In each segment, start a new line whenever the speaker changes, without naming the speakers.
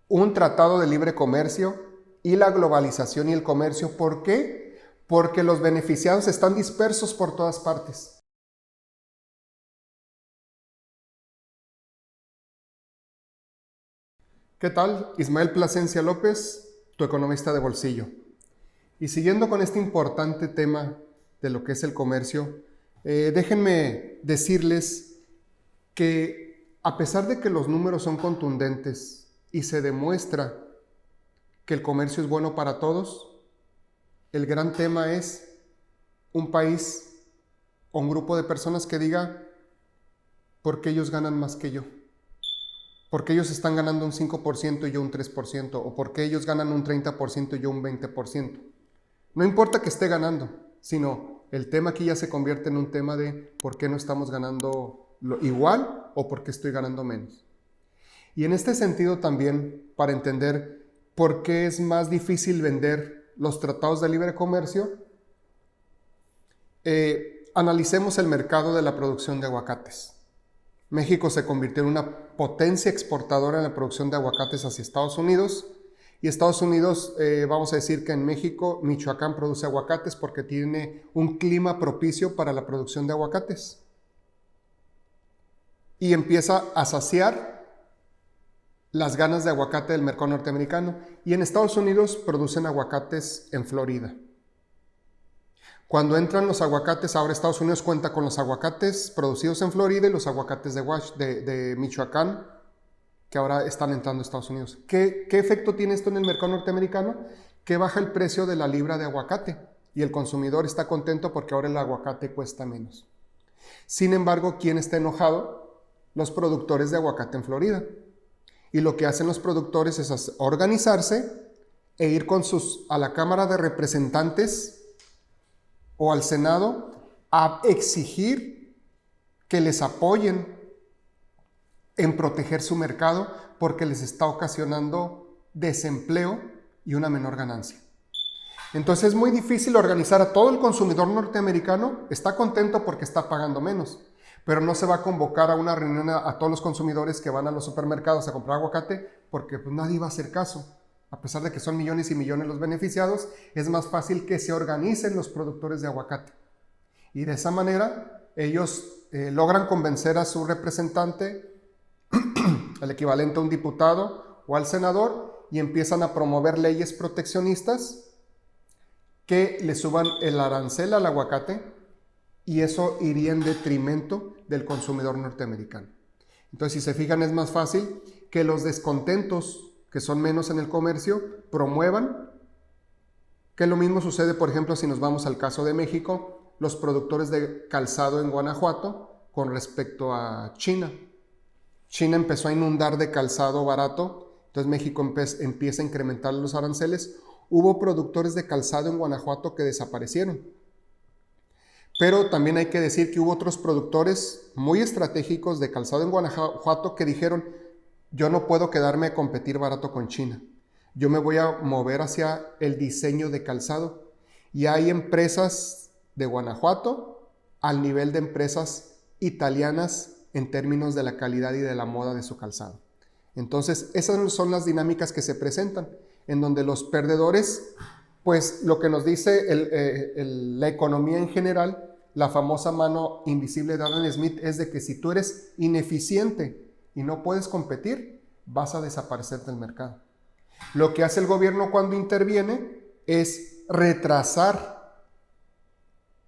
un tratado de libre comercio y la globalización y el comercio. ¿Por qué? Porque los beneficiados están dispersos por todas partes. ¿Qué tal? Ismael Plasencia López, tu economista de bolsillo. Y siguiendo con este importante tema de lo que es el comercio, déjenme decirles que a pesar de que los números son contundentes y se demuestra que el comercio es bueno para todos, el gran tema es un país o un grupo de personas que diga por qué ellos ganan más que yo, por qué ellos están ganando un 5% y yo un 3%, o por qué ellos ganan un 30% y yo un 20%. No importa que esté ganando, sino el tema aquí ya se convierte en un tema de por qué no estamos ganando igual o por qué estoy ganando menos. Y en este sentido también, para entender por qué es más difícil vender los tratados de libre comercio, analicemos el mercado de la producción de aguacates. México se convirtió en una potencia exportadora en la producción de aguacates hacia Estados Unidos. Y Estados Unidos, vamos a decir que en México, Michoacán produce aguacates porque tiene un clima propicio para la producción de aguacates. Y empieza a saciar las ganas de aguacate del mercado norteamericano. Y en Estados Unidos producen aguacates en Florida. Cuando entran los aguacates, ahora Estados Unidos cuenta con los aguacates producidos en Florida y los aguacates de Michoacán, que ahora están entrando a Estados Unidos. ¿Qué efecto tiene esto en el mercado norteamericano? Que baja el precio de la libra de aguacate y el consumidor está contento porque ahora el aguacate cuesta menos. Sin embargo, ¿quién está enojado? Los productores de aguacate en Florida. Y lo que hacen los productores es organizarse e ir a la Cámara de Representantes o al Senado a exigir que les apoyen en proteger su mercado porque les está ocasionando desempleo y una menor ganancia. Entonces es muy difícil organizar a todo el consumidor norteamericano, está contento porque está pagando menos, pero no se va a convocar a una reunión a todos los consumidores que van a los supermercados a comprar aguacate porque pues nadie va a hacer caso. A pesar de que son millones y millones los beneficiados, es más fácil que se organicen los productores de aguacate. Y de esa manera ellos logran convencer a su representante, el equivalente a un diputado o al senador, y empiezan a promover leyes proteccionistas que le suban el arancel al aguacate, y eso iría en detrimento del consumidor norteamericano. Entonces, si se fijan, es más fácil que los descontentos, que son menos en el comercio, promuevan, que lo mismo sucede, por ejemplo, si nos vamos al caso de México, los productores de calzado en Guanajuato con respecto a China. China empezó a inundar de calzado barato, entonces México empieza a incrementar los aranceles. Hubo productores de calzado en Guanajuato que desaparecieron. Pero también hay que decir que hubo otros productores muy estratégicos de calzado en Guanajuato que dijeron, yo no puedo quedarme a competir barato con China. Yo me voy a mover hacia el diseño de calzado. Y hay empresas de Guanajuato al nivel de empresas italianas en términos de la calidad y de la moda de su calzado. Entonces, esas son las dinámicas que se presentan, en donde los perdedores, pues lo que nos dice la economía en general, la famosa mano invisible de Adam Smith, es de que si tú eres ineficiente y no puedes competir, vas a desaparecer del mercado. Lo que hace el gobierno cuando interviene es retrasar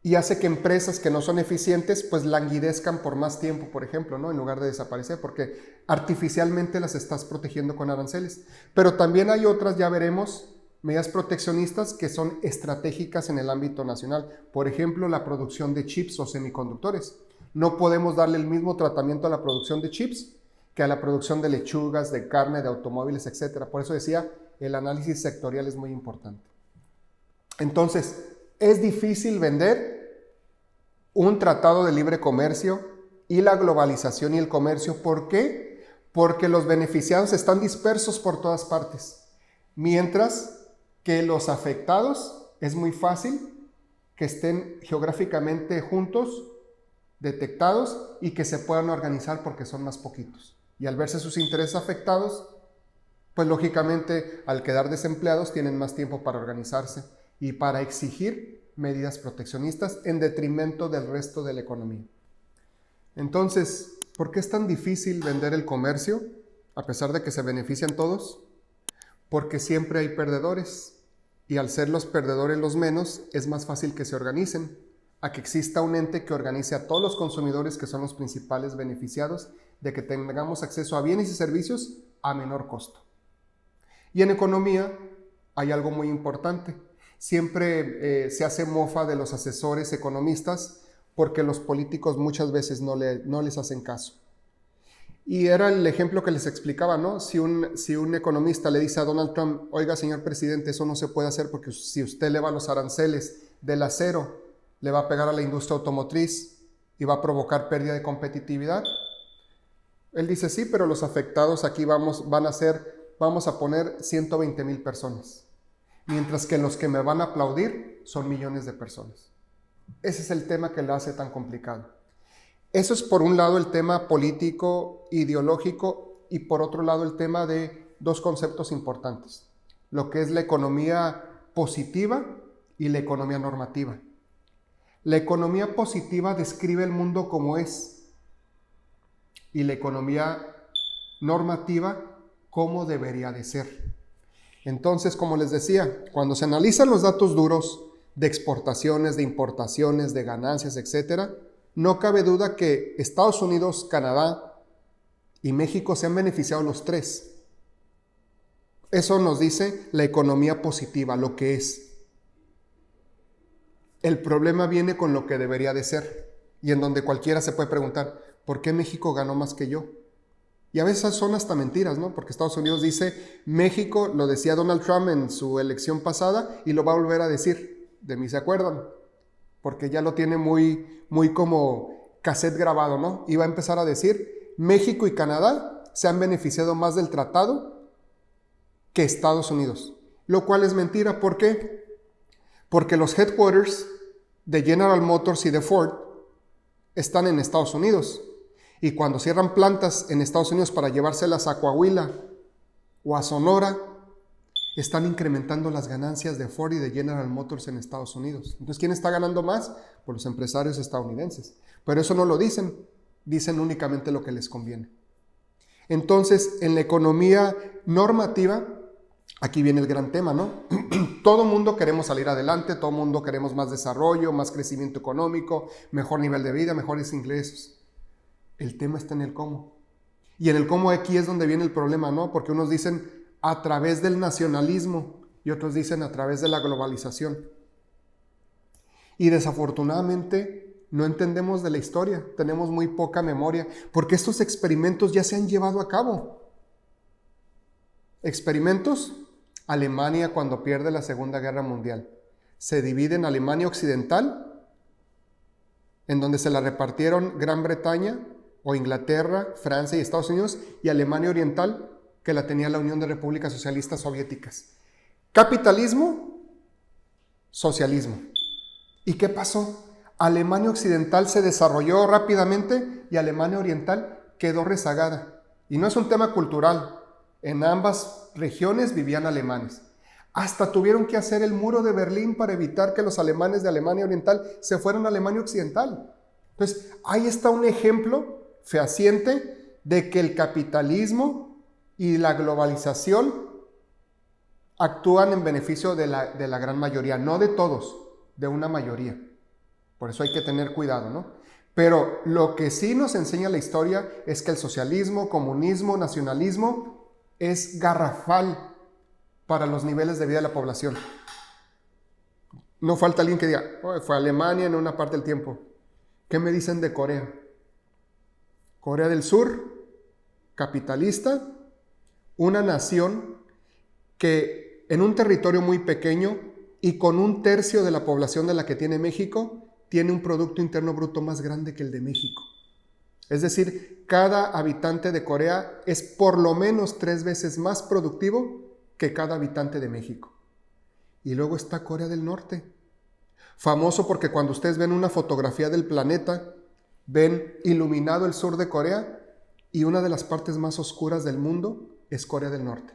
y hace que empresas que no son eficientes pues languidezcan por más tiempo, por ejemplo, ¿no? En lugar de desaparecer, porque artificialmente las estás protegiendo con aranceles. Pero también hay otras, ya veremos, medidas proteccionistas que son estratégicas en el ámbito nacional. Por ejemplo, la producción de chips o semiconductores. No podemos darle el mismo tratamiento a la producción de chips que a la producción de lechugas, de carne, de automóviles, etc. Por eso decía, el análisis sectorial es muy importante. Entonces, es difícil vender un tratado de libre comercio y la globalización y el comercio. ¿Por qué? Porque los beneficiados están dispersos por todas partes, mientras que los afectados es muy fácil que estén geográficamente juntos, detectados y que se puedan organizar porque son más poquitos. Y al verse sus intereses afectados, Pues lógicamente, al quedar desempleados, tienen más tiempo para organizarse y para exigir medidas proteccionistas en detrimento del resto de la economía. Entonces, ¿por qué es tan difícil vender el comercio, a pesar de que se benefician todos? Porque siempre hay perdedores, y al ser los perdedores los menos, es más fácil que se organicen, a que exista un ente que organice a todos los consumidores, que son los principales beneficiados de que tengamos acceso a bienes y servicios a menor costo. Y en economía hay algo muy importante. Siempre se hace mofa de los asesores economistas porque los políticos muchas veces no les hacen caso. Y era el ejemplo que les explicaba, ¿no? Si un economista le dice a Donald Trump, oiga, señor presidente, eso no se puede hacer porque si usted eleva los aranceles del acero, le va a pegar a la industria automotriz y va a provocar pérdida de competitividad. Él dice, sí, pero los afectados aquí vamos a poner 120,000 personas, mientras que los que me van a aplaudir son millones de personas. Ese es el tema que lo hace tan complicado. Eso es por un lado el tema político, ideológico, y por otro lado el tema de dos conceptos importantes, lo que es la economía positiva y la economía normativa. La economía positiva describe el mundo como es, y la economía normativa cómo debería de ser. Entonces, como les decía, cuando se analizan los datos duros de exportaciones, de importaciones, de ganancias, etc., no cabe duda que Estados Unidos, Canadá y México se han beneficiado los tres. Eso nos dice la economía positiva, lo que es. El problema viene con lo que debería de ser, y en donde cualquiera se puede preguntar, ¿por qué México ganó más que yo? Y a veces son hasta mentiras, ¿no? Porque Estados Unidos dice, México, lo decía Donald Trump en su elección pasada, y lo va a volver a decir, de mí se acuerdan, porque ya lo tiene muy como cassette grabado, ¿no? Y va a empezar a decir, México y Canadá se han beneficiado más del tratado que Estados Unidos, lo cual es mentira. ¿Por qué? Porque los headquarters de General Motors y de Ford están en Estados Unidos. Y cuando cierran plantas en Estados Unidos para llevárselas a Coahuila o a Sonora, están incrementando las ganancias de Ford y de General Motors en Estados Unidos. Entonces, ¿quién está ganando más? Pues los empresarios estadounidenses. Pero eso no lo dicen únicamente lo que les conviene. Entonces, en la economía normativa, aquí viene el gran tema, ¿no? Todo mundo queremos salir adelante, todo mundo queremos más desarrollo, más crecimiento económico, mejor nivel de vida, mejores ingresos. El tema está en el cómo. Y en el cómo aquí es donde viene el problema, ¿no? Porque unos dicen a través del nacionalismo y otros dicen a través de la globalización. Y desafortunadamente no entendemos de la historia, tenemos muy poca memoria, porque estos experimentos ya se han llevado a cabo. Experimentos, Alemania cuando pierde la Segunda Guerra Mundial. Se divide en Alemania Occidental, en donde se la repartieron Gran Bretaña o Inglaterra, Francia y Estados Unidos, y Alemania Oriental, que la tenía la Unión de Repúblicas Socialistas Soviéticas. Capitalismo, socialismo. ¿Y qué pasó? Alemania Occidental se desarrolló rápidamente y Alemania Oriental quedó rezagada. Y no es un tema cultural. En ambas regiones vivían alemanes. Hasta tuvieron que hacer el muro de Berlín para evitar que los alemanes de Alemania Oriental se fueran a Alemania Occidental. Entonces, ahí está un ejemplo fehaciente de que el capitalismo y la globalización actúan en beneficio de la gran mayoría, no de todos, de una mayoría. Por eso hay que tener cuidado, ¿no? Pero lo que sí nos enseña la historia es que el socialismo, comunismo, nacionalismo es garrafal para los niveles de vida de la población. No falta alguien que diga, oh, fue a Alemania en una parte del tiempo. ¿Qué me dicen de Corea? Corea del Sur, capitalista, una nación que en un territorio muy pequeño y con 1/3 de la población de la que tiene México, tiene un Producto Interno Bruto más grande que el de México. Es decir, cada habitante de Corea es por lo menos 3 veces más productivo que cada habitante de México. Y luego está Corea del Norte, famoso porque cuando ustedes ven una fotografía del planeta, ven iluminado el sur de Corea y una de las partes más oscuras del mundo es Corea del Norte.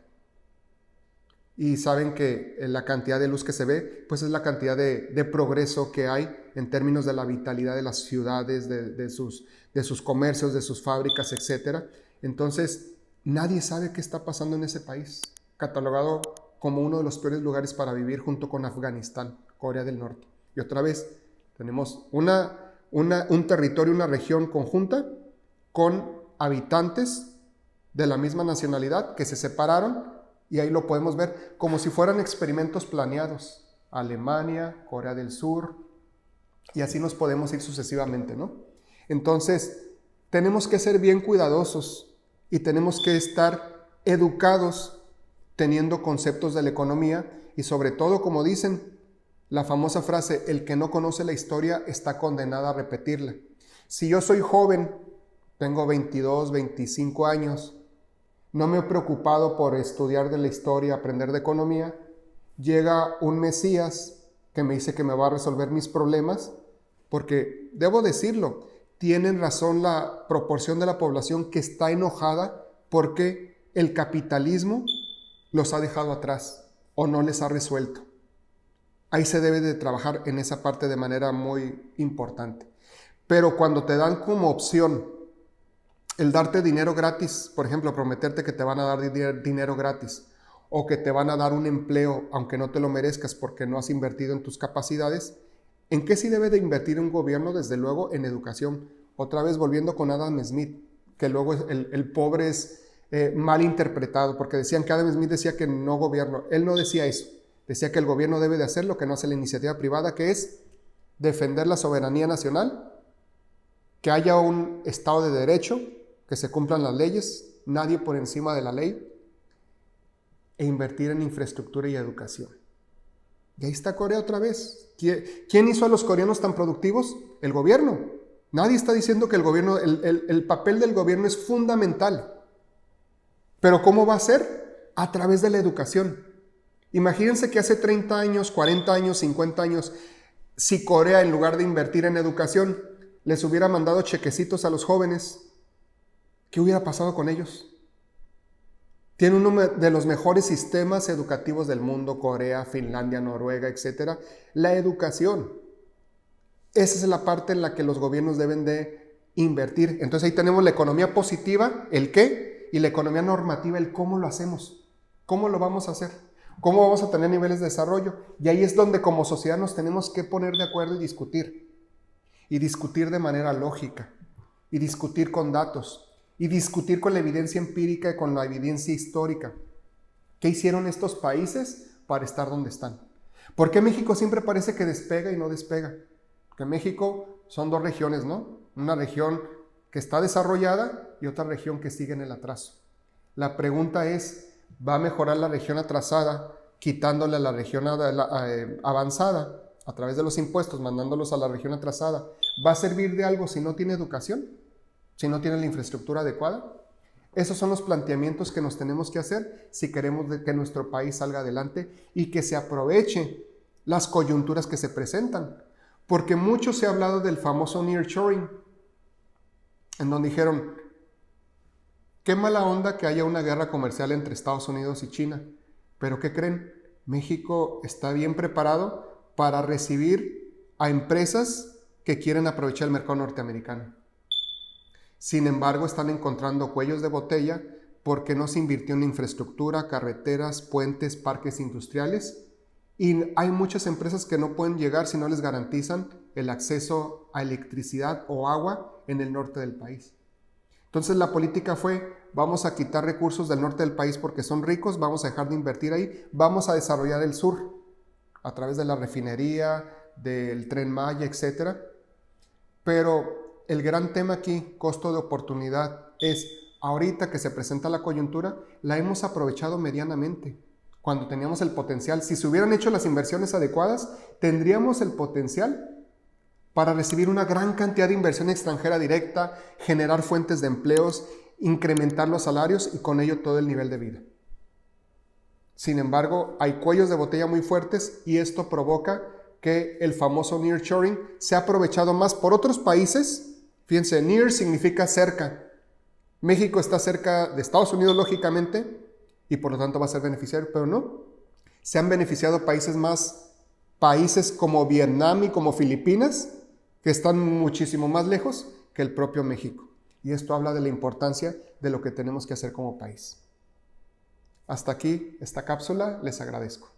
y saben que la cantidad de luz que se ve, pues es la cantidad de progreso que hay en términos de la vitalidad de las ciudades, de sus comercios, de sus fábricas, etc. Entonces, nadie sabe qué está pasando en ese país, catalogado como uno de los peores lugares para vivir junto con Afganistán, Corea del Norte. Y otra vez, tenemos un territorio, una región conjunta con habitantes de la misma nacionalidad que se separaron, y ahí lo podemos ver como si fueran experimentos planeados. Alemania, Corea del Sur, y así nos podemos ir sucesivamente, ¿no? Entonces, tenemos que ser bien cuidadosos y tenemos que estar educados teniendo conceptos de la economía y sobre todo, como dicen, la famosa frase, el que no conoce la historia está condenado a repetirla. Si yo soy joven, tengo 22, 25 años, no me he preocupado por estudiar de la historia, aprender de economía, llega un Mesías que me dice que me va a resolver mis problemas, porque debo decirlo, tienen razón la proporción de la población que está enojada porque el capitalismo los ha dejado atrás o no les ha resuelto. Ahí se debe de trabajar en esa parte de manera muy importante. Pero cuando te dan como opción el darte dinero gratis, por ejemplo, prometerte que te van a dar dinero gratis o que te van a dar un empleo aunque no te lo merezcas porque no has invertido en tus capacidades, ¿en qué sí debe de invertir un gobierno? Desde luego en educación. Otra vez volviendo con Adam Smith, que luego el pobre es mal interpretado, porque decían que Adam Smith decía que no gobierno. Él no decía eso. Decía que el gobierno debe de hacer lo que no hace la iniciativa privada, que es defender la soberanía nacional, que haya un Estado de Derecho, que se cumplan las leyes, nadie por encima de la ley, e invertir en infraestructura y educación. Y ahí está Corea otra vez. ¿Quién hizo a los coreanos tan productivos? El gobierno. Nadie está diciendo que el gobierno, el papel del gobierno es fundamental. Pero ¿cómo va a ser? A través de la educación. Imagínense que hace 30 años, 40 años, 50 años, si Corea en lugar de invertir en educación, les hubiera mandado chequecitos a los jóvenes, ¿qué hubiera pasado con ellos? Tiene uno de los mejores sistemas educativos del mundo, Corea, Finlandia, Noruega, etc. La educación. Esa es la parte en la que los gobiernos deben de invertir. Entonces ahí tenemos la economía positiva, el qué, y la economía normativa, el cómo lo hacemos. ¿Cómo lo vamos a hacer? ¿Cómo vamos a tener niveles de desarrollo? Y ahí es donde como sociedad nos tenemos que poner de acuerdo y discutir. Y discutir de manera lógica. Y discutir con datos. Y discutir con la evidencia empírica y con la evidencia histórica. ¿Qué hicieron estos países para estar donde están? ¿Por qué México siempre parece que despega y no despega? Porque México son dos regiones, ¿no? Una región que está desarrollada y otra región que sigue en el atraso. La pregunta es, ¿va a mejorar la región atrasada quitándole a la región avanzada a través de los impuestos, mandándolos a la región atrasada? ¿Va a servir de algo si no tiene educación? ¿Si no tiene la infraestructura adecuada? Esos son los planteamientos que nos tenemos que hacer si queremos que nuestro país salga adelante y que se aproveche las coyunturas que se presentan. Porque mucho se ha hablado del famoso nearshoring, en donde dijeron, qué mala onda que haya una guerra comercial entre Estados Unidos y China. Pero ¿qué creen? México está bien preparado para recibir a empresas que quieren aprovechar el mercado norteamericano. Sin embargo, están encontrando cuellos de botella porque no se invirtió en infraestructura, carreteras, puentes, parques industriales. Y hay muchas empresas que no pueden llegar si no les garantizan el acceso a electricidad o agua en el norte del país. Entonces la política fue, vamos a quitar recursos del norte del país porque son ricos, vamos a dejar de invertir ahí, vamos a desarrollar el sur a través de la refinería, del Tren Maya, etc. Pero el gran tema aquí, costo de oportunidad, es ahorita que se presenta la coyuntura, la hemos aprovechado medianamente. Cuando teníamos el potencial, si se hubieran hecho las inversiones adecuadas, tendríamos el potencial para recibir una gran cantidad de inversión extranjera directa, generar fuentes de empleos, incrementar los salarios y con ello todo el nivel de vida. Sin embargo, hay cuellos de botella muy fuertes y esto provoca que el famoso nearshoring sea aprovechado más por otros países. Fíjense, near significa cerca. México está cerca de Estados Unidos, lógicamente, y por lo tanto va a ser beneficiario, pero no. Se han beneficiado países como Vietnam y como Filipinas, que están muchísimo más lejos que el propio México. Y esto habla de la importancia de lo que tenemos que hacer como país. Hasta aquí esta cápsula, les agradezco.